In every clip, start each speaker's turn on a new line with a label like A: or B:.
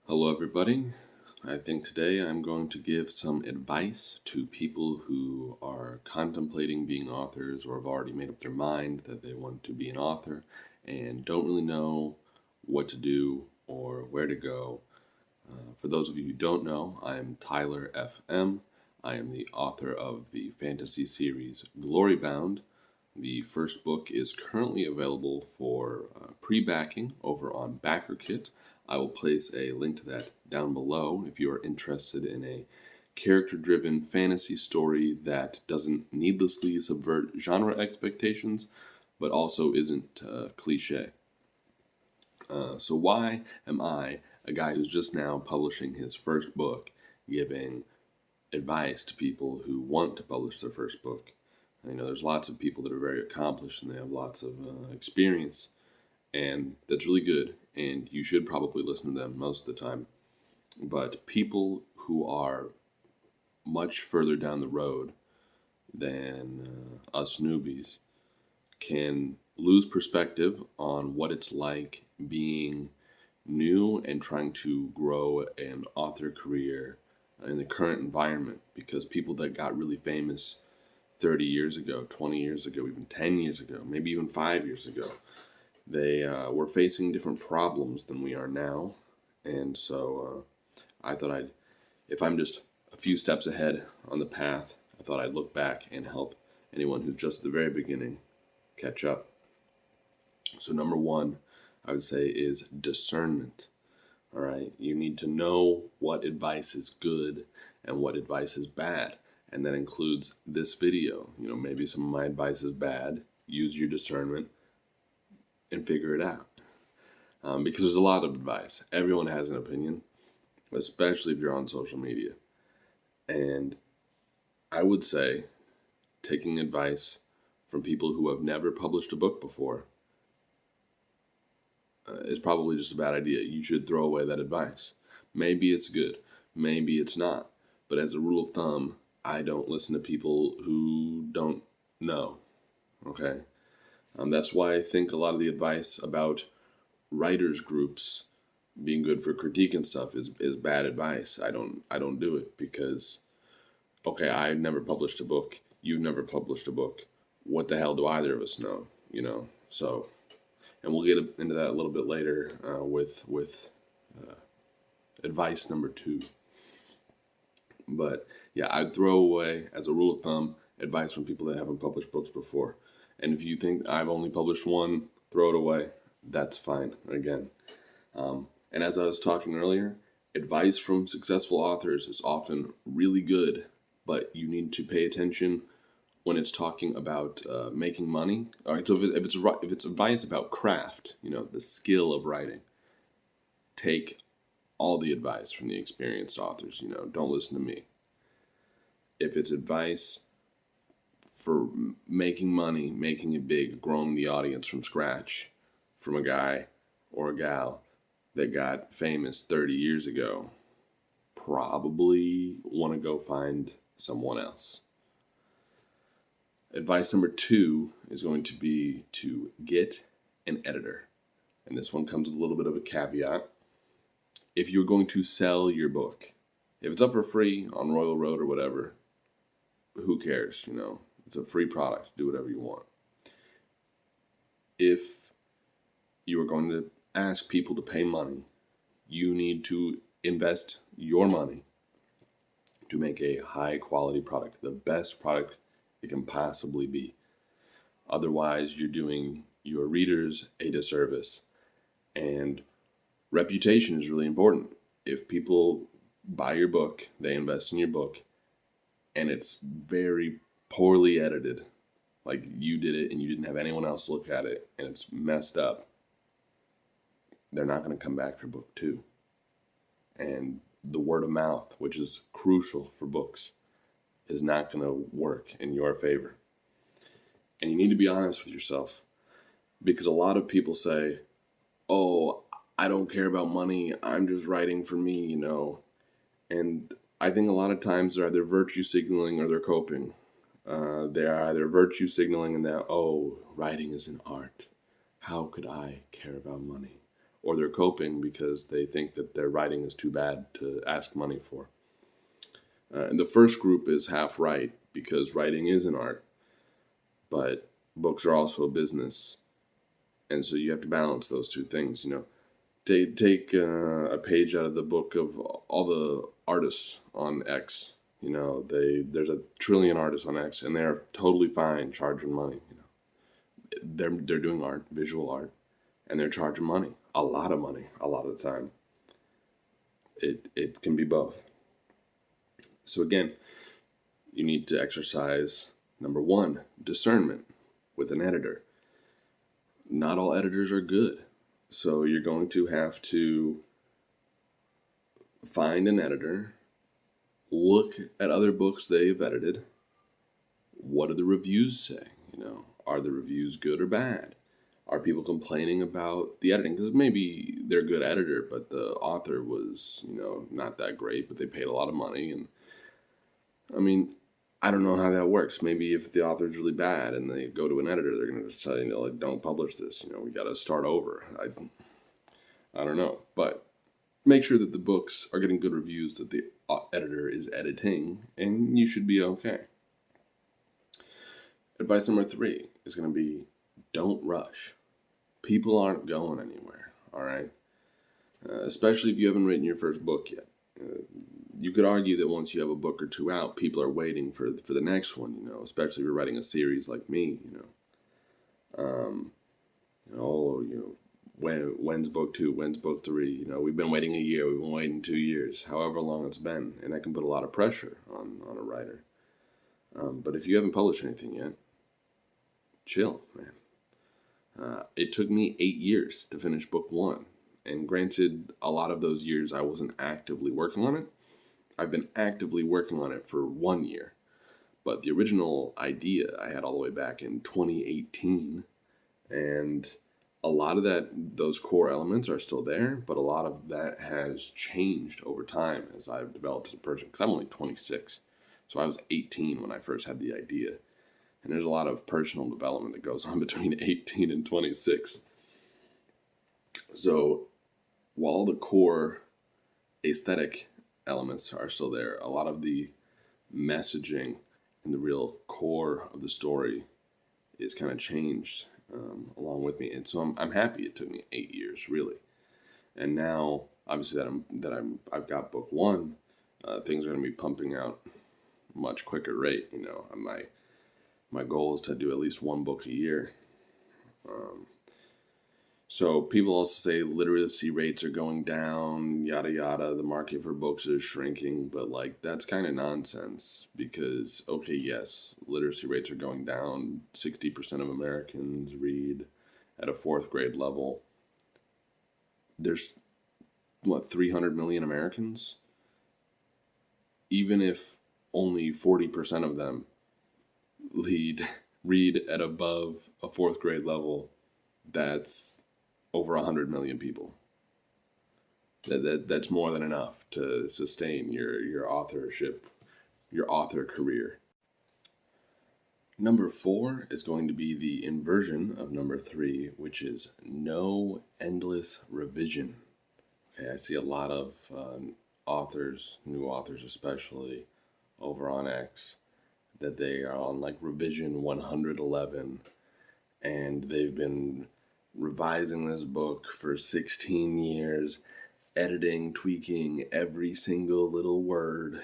A: Hello, everybody. I think today I'm going to give some advice to people who are contemplating being authors or have already made up their mind that they want to be an author and don't really know what to do or where to go. For those of you who don't know, I am Tyler F.M. I am the author of the fantasy series Glorybound. The first book is currently available for pre-backing over on BackerKit. I will place a link to that down below if you are interested in a character-driven fantasy story that doesn't needlessly subvert genre expectations, but also isn't cliche. So why am I, a guy who's just now publishing his first book, giving advice to people who want to publish their first book? There's lots of people that are very accomplished and they have lots of experience, and that's really good, and you should probably listen to them most of the time. But people who are much further down the road than us newbies can lose perspective on what it's like being new and trying to grow an author career in the current environment, because people that got really famous 30 years ago, 20 years ago, even 10 years ago, maybe even 5 years ago, they were facing different problems than we are now. And so I thought if I'm just a few steps ahead on the path, I thought I'd look back and help anyone who's just at the very beginning catch up. So number one, I would say, is discernment. All right, you need to know what advice is good and what advice is bad. And that includes this video. Maybe some of my advice is bad. Use your discernment and figure it out. Because there's a lot of advice. Everyone has an opinion, especially if you're on social media. And I would say taking advice from people who have never published a book before is probably just a bad idea. You should throw away that advice. Maybe it's good, maybe it's not. But as a rule of thumb, I don't listen to people who don't know. Okay? That's why I think a lot of the advice about writers groups being good for critique and stuff is bad advice. I don't do it because, okay, I've never published a book. You've never published a book. What the hell do either of us know? So, and we'll get into that a little bit later with advice number 2. But yeah, I'd throw away, as a rule of thumb, advice from people that haven't published books before. And if you think I've only published one, throw it away. That's fine, again. And as I was talking earlier, advice from successful authors is often really good, but you need to pay attention when it's talking about making money. All right, so if it's advice about craft, the skill of writing, take all the advice from the experienced authors. Don't listen to me. If it's advice for making money, making it big, growing the audience from scratch, from a guy or a gal that got famous 30 years ago, probably want to go find someone else. Advice number 2 is going to be to get an editor. And this one comes with a little bit of a caveat. If you're going to sell your book, if it's up for free on Royal Road or whatever, who cares? It's a free product. Do whatever you want. If you are going to ask people to pay money, you need to invest your money to make a high quality product, the best product it can possibly be. Otherwise, you're doing your readers a disservice. And reputation is really important. If people buy your book, they invest in your book, and it's very poorly edited, like you did it and you didn't have anyone else look at it, and it's messed up, they're not going to come back for book 2. And the word of mouth, which is crucial for books, is not going to work in your favor. And you need to be honest with yourself, because a lot of people say, oh, I don't care about money, I'm just writing for me, And I think a lot of times they're either virtue signaling or they're coping. They're either virtue signaling in that, oh, writing is an art. How could I care about money? or they're coping because they think that their writing is too bad to ask money for. And the first group is half right, because writing is an art, but books are also a business. And so you have to balance those two things, Take a page out of the book of all the artists on X. There's a trillion artists on X, and they're totally fine charging money. They're doing art, visual art, and they're charging money, a lot of money, a lot of the time. It can be both. So again, you need to exercise, number one, discernment with an editor. Not all editors are good. So you're going to have to find an editor, look at other books they've edited. What do the reviews say? Are the reviews good or bad? Are people complaining about the editing? Because maybe they're a good editor, but the author was, not that great, but they paid a lot of money. And I don't know how that works. Maybe if the author's really bad and they go to an editor, they're going to say, don't publish this. We got to start over. I don't know. But make sure that the books are getting good reviews that the editor is editing, and you should be okay. Advice number 3 is going to be, don't rush. People aren't going anywhere, all right? Especially if you haven't written your first book yet. You could argue that once you have a book or two out, people are waiting for the next one, especially if you're writing a series like me, when's book 2, when's book 3, we've been waiting a year, we've been waiting 2 years, however long it's been, and that can put a lot of pressure on a writer. But if you haven't published anything yet, chill, man. It took me 8 years to finish book 1, and granted, a lot of those years I wasn't actively working on it. I've been actively working on it for 1 year, but the original idea I had all the way back in 2018, and a lot of those core elements are still there, but a lot of that has changed over time as I've developed as a person, because I'm only 26, so I was 18 when I first had the idea, and there's a lot of personal development that goes on between 18 and 26. So while the core aesthetic elements are still there, a lot of the messaging and the real core of the story is kind of changed along with me, and so I'm happy it took me 8 years, really. And now, obviously, I've got book 1, things are going to be pumping out much quicker rate. My goal is to do at least 1 book a year. So people also say literacy rates are going down, yada yada, the market for books is shrinking, but that's kind of nonsense, because, okay, yes, literacy rates are going down, 60% of Americans read at a 4th grade level. There's, 300 million Americans? Even if only 40% of them read at above a 4th grade level, that's over 100 million people. That's more than enough to sustain your authorship, your author career. Number 4 is going to be the inversion of number 3, which is no endless revision. Okay, I see a lot of authors, new authors especially, over on X, that they are on revision 111, and they've been revising this book for 16 years, editing, tweaking every single little word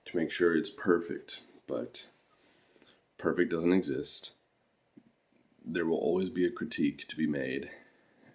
A: to make sure it's perfect. But perfect doesn't exist. There will always be a critique to be made,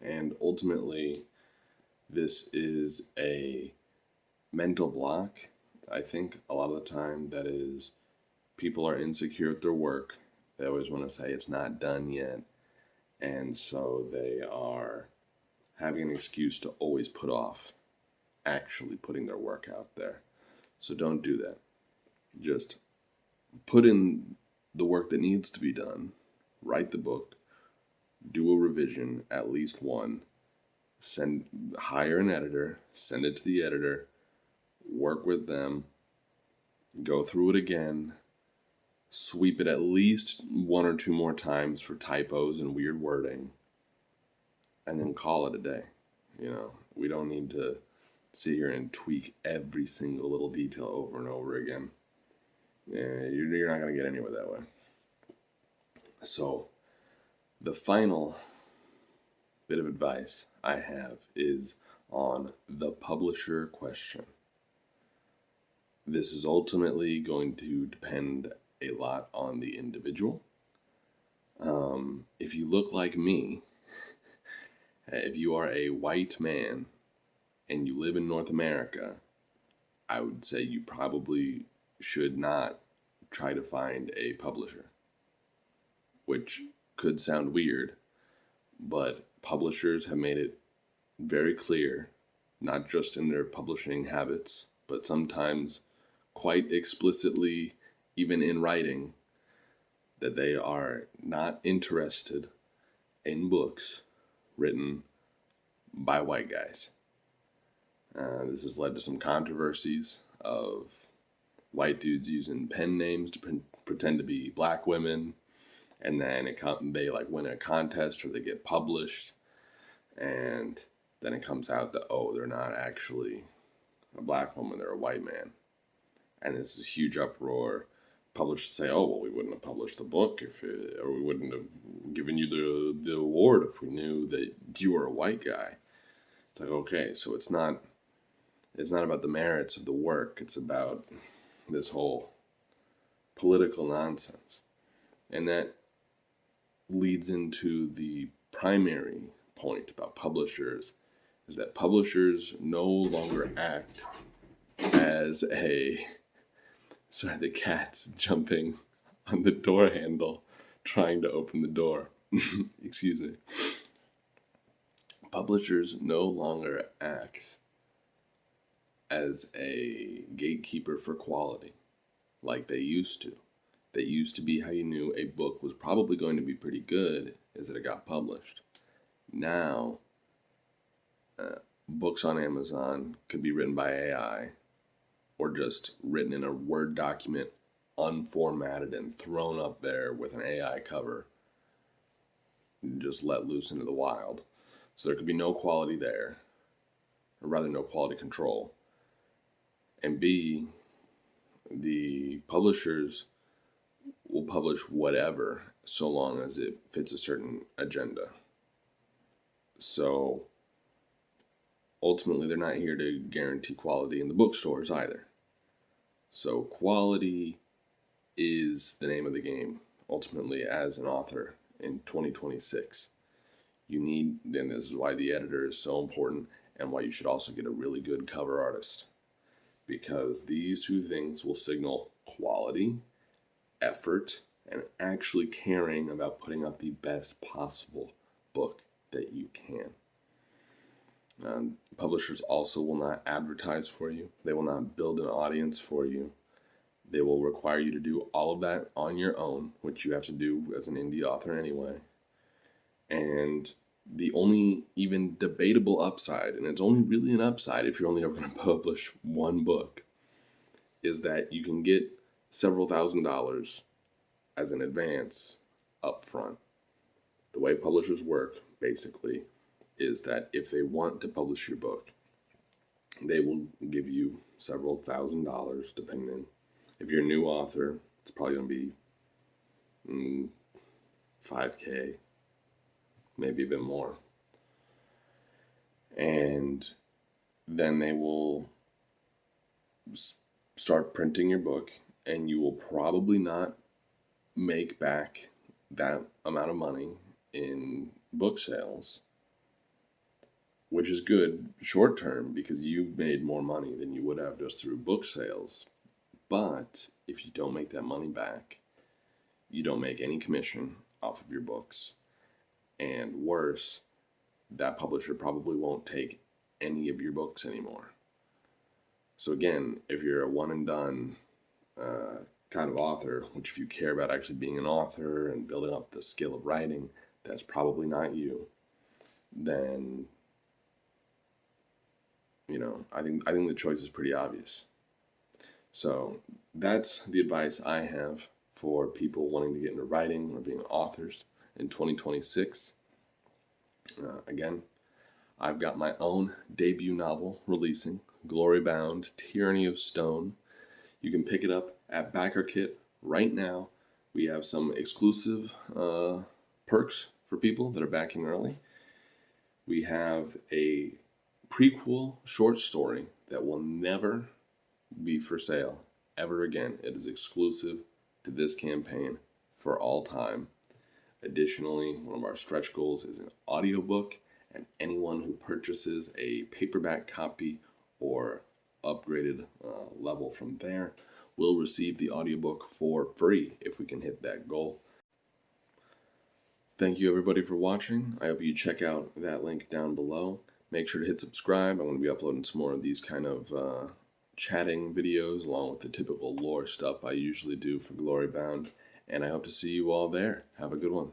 A: and ultimately this is a mental block. I think a lot of the time that is, people are insecure at their work. They always want to say it's not done yet. And so they are having an excuse to always put off actually putting their work out there. So don't do that. Just put in the work that needs to be done. Write the book. Do a revision, at least 1. Hire an editor. Send it to the editor. Work with them. Go through it again. Sweep it at least 1 or 2 more times for typos and weird wording, and then call it a day. We don't need to sit here and tweak every single little detail over and over again. You're not going to get anywhere that way. So the final bit of advice I have is on the publisher question. This is ultimately going to depend a lot on the individual. If you look like me, if you are a white man and you live in North America, I would say you probably should not try to find a publisher, which could sound weird, but publishers have made it very clear, not just in their publishing habits, but sometimes quite explicitly, even in writing, that they are not interested in books written by white guys. This has led to some controversies of white dudes using pen names to pretend to be black women, and then they win a contest or they get published, and then it comes out that, they're not actually a black woman, they're a white man. And this is huge uproar. Publishers say, we wouldn't have published the book or we wouldn't have given you the award if we knew that you were a white guy. It's like, okay, so it's not about the merits of the work, it's about this whole political nonsense. And that leads into the primary point about publishers, is that publishers no longer act as sorry, the cat's jumping on the door handle trying to open the door. Excuse me. Publishers no longer act as a gatekeeper for quality like they used to. That used to be how you knew a book was probably going to be pretty good, is that it got published. Now, books on Amazon could be written by AI or just written in a Word document, unformatted and thrown up there with an AI cover and just let loose into the wild. So there could be no quality there, or rather no quality control. And B, the publishers will publish whatever so long as it fits a certain agenda. So ultimately, they're not here to guarantee quality in the bookstores either. So quality is the name of the game, ultimately, as an author in 2026. And this is why the editor is so important, and why you should also get a really good cover artist. Because these two things will signal quality, effort, and actually caring about putting out the best possible book that you can. Publishers also will not advertise for you. They will not build an audience for you. They will require you to do all of that on your own, which you have to do as an indie author anyway. And the only even debatable upside, and it's only really an upside if you're only ever going to publish one book, is that you can get several $1,000s as an advance up front. The way publishers work, basically, is that if they want to publish your book, they will give you several $1,000s, depending. If you're a new author, it's probably going to be $5,000, maybe a bit more. And then they will start printing your book, and you will probably not make back that amount of money in book sales, which is good short term because you made more money than you would have just through book sales. But if you don't make that money back, you don't make any commission off of your books. And worse, that publisher probably won't take any of your books anymore. So again, if you're a one and done kind of author, which if you care about actually being an author and building up the skill of writing, that's probably not you, then I think the choice is pretty obvious. So that's the advice I have for people wanting to get into writing or being authors in 2026. Again, I've got my own debut novel releasing, Glorybound, Tyranny of Stone. You can pick it up at BackerKit right now. We have some exclusive perks for people that are backing early. We have a prequel short story that will never be for sale ever again. It is exclusive to this campaign for all time. Additionally, one of our stretch goals is an audiobook, and anyone who purchases a paperback copy or upgraded level from there will receive the audiobook for free if we can hit that goal. Thank you everybody for watching. I hope you check out that link down below. Make sure to hit subscribe. I'm going to be uploading some more of these kind of chatting videos along with the typical lore stuff I usually do for Glorybound. And I hope to see you all there. Have a good one.